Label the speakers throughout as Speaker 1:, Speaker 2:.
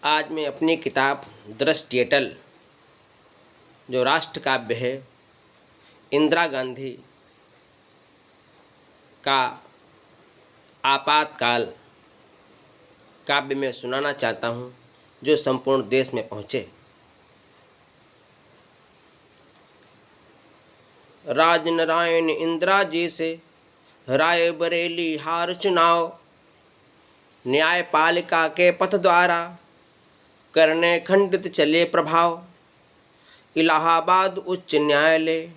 Speaker 1: आज मैं अपनी किताब दृष्टि अटल, जो राष्ट्र काव्य है, इंदिरा गांधी का आपातकाल काव्य में सुनाना चाहता हूँ, जो संपूर्ण देश में पहुँचे। राजनारायण इंदिरा जी से रायबरेली हार चुनाव, न्यायपालिका के पथ द्वारा करने खंडित चले प्रभाव। इलाहाबाद उच्च न्यायालय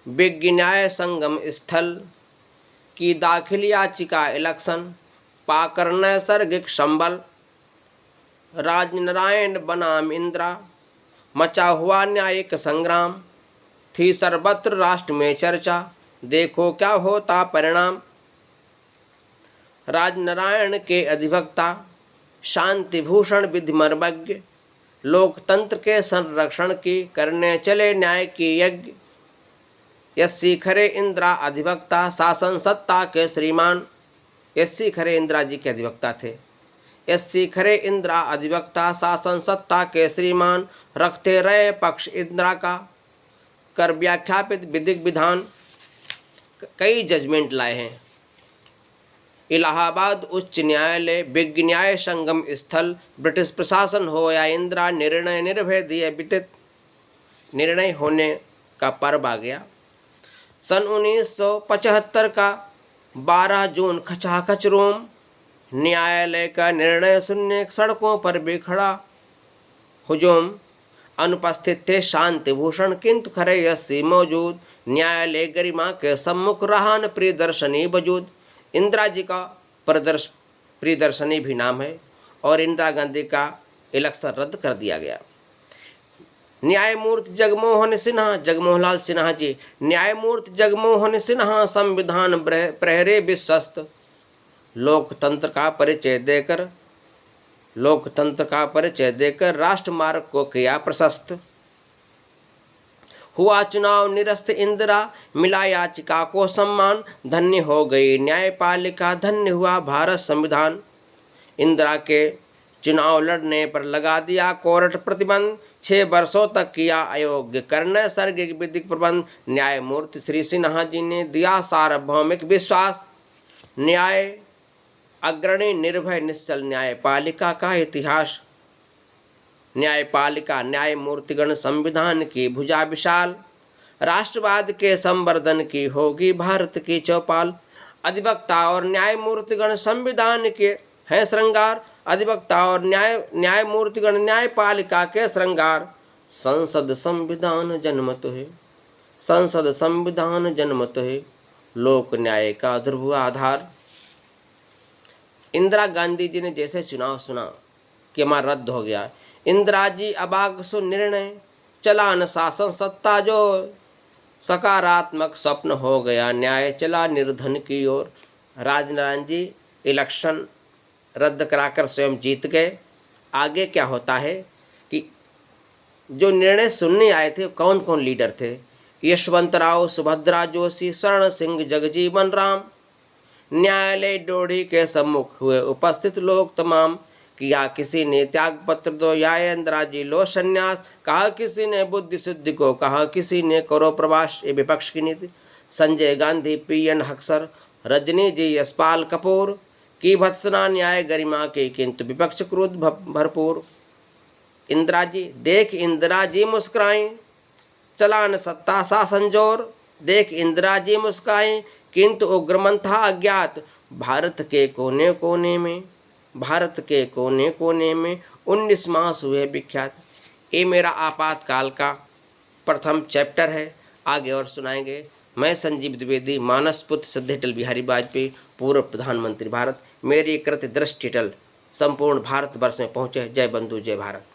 Speaker 1: विज्ञ न्याय संगम स्थल की दाखिल याचिका इलेक्शन पाकर नैसर्गिक संबल। राजनारायण बनाम इंदिरा मचा हुआ न्यायिक संग्राम, थी सर्वत्र राष्ट्र में चर्चा, देखो क्या होता परिणाम। राजनारायण के अधिवक्ता शांतिभूषण विधिमर्मज्ञ, लोकतंत्र के संरक्षण की करने चले न्याय की यज्ञ। एससी खरे इंदिरा अधिवक्ता शासन सत्ता के श्रीमान। एससी खरे इंदिरा जी के अधिवक्ता थे। एससी खरे इंदिरा अधिवक्ता शासन सत्ता के श्रीमान, रखते रहे पक्ष इंदिरा का, कर व्याख्यापित विधिक विधान। कई जजमेंट लाए हैं। इलाहाबाद उच्च न्यायालय विज्ञ न्याय संगम स्थल, ब्रिटिश प्रशासन हो या इंदिरा, निर्णय निर्भय दिए विदित। निर्णय होने का पर्व आ गया। सन 1975 का 12 जून खचाखच रोम, न्यायालय का निर्णय सुनने सड़कों पर भी खड़ा हुजूम। अनुपस्थित थे शांतिभूषण किंतु खरे एससी मौजूद, न्यायालय गरिमा के सम्मुख रहा न प्रियदर्शनी वजूद। इंदिरा जी का प्रियदर्शनी भी नाम है और इंदिरा गांधी का इलेक्शन रद्द कर दिया गया। न्यायमूर्ति जगमोहन लाल सिन्हा जी, न्यायमूर्ति जगमोहन सिन्हा संविधान प्रहरी विश्वस्त। लोकतंत्र का परिचय देकर राष्ट्रमार्ग को किया प्रशस्त। हुआ चुनाव निरस्त इंदिरा, मिला याचिका को सम्मान, धन्य हो गई न्यायपालिका, धन्य हुआ भारत संविधान। इंदिरा के चुनाव लड़ने पर लगा दिया कोर्ट प्रतिबंध, 6 वर्षों तक किया अयोग्य करने सर्गिक विधिक प्रबंध। न्यायमूर्ति श्री सिन्हा जी ने दिया सार्वभौमिक विश्वास, न्याय अग्रणी निर्भय निश्चल न्यायपालिका का इतिहास। न्यायपालिका न्यायमूर्तिगण संविधान की भुजा विशाल, राष्ट्रवाद के संवर्धन की होगी भारत की चौपाल। अधिवक्ता और न्यायमूर्तिगण संविधान के हैं श्रृंगार, अधिवक्ता और न्यायमूर्तिगण न्यायपालिका के श्रृंगार। संसद संविधान जन्मत है, संसद संविधान जन्मत है, लोक न्याय का ध्रुव आधार। इंदिरा गांधी जी ने जैसे चुनाव सुना कि हमारा रद्द हो गया, इंदिरा जी अबाग सु निर्णय, चला न शासन सत्ता जो, सकारात्मक स्वप्न हो गया न्याय, चला निर्धन की ओर। राजनारायण जी इलेक्शन रद्द कराकर स्वयं जीत गए। आगे क्या होता है कि जो निर्णय सुनने आए थे कौन कौन लीडर थे? यशवंतराव, सुभद्रा जोशी, स्वर्ण सिंह, जगजीवन राम। न्यायालय डोरी के सम्मुख हुए उपस्थित लोग तमाम, किया किसी ने त्याग पत्र दो या इंदिरा जी लो संन्यास, कहा किसी ने बुद्धि शुद्धि को, कहा किसी ने करो प्रवास, ये विपक्ष की नीति। संजय गांधी, पीएन हक्सर, रजनी जी, यशपाल कपूर की भत्सना न्याय गरिमा की, किंतु विपक्ष क्रोध भरपूर। इंदिरा जी देख इंदिरा जी मुस्कुराई, चलान सत्ता शासन जोर। देख इंदिरा जी मुस्कुराई किंतु उग्रमन था अज्ञात, भारत के कोने कोने में 19 मास हुए विख्यात। ये मेरा आपातकाल का प्रथम चैप्टर है। आगे और सुनाएंगे। मैं संजीव द्विवेदी, मानस पुत्र श्रद्धेय अटल बिहारी वाजपेयी, पूर्व प्रधानमंत्री भारत। मेरी कृति दृष्टि अटल संपूर्ण भारतवर्ष में पहुँचे। जय बंधु, जय भारत।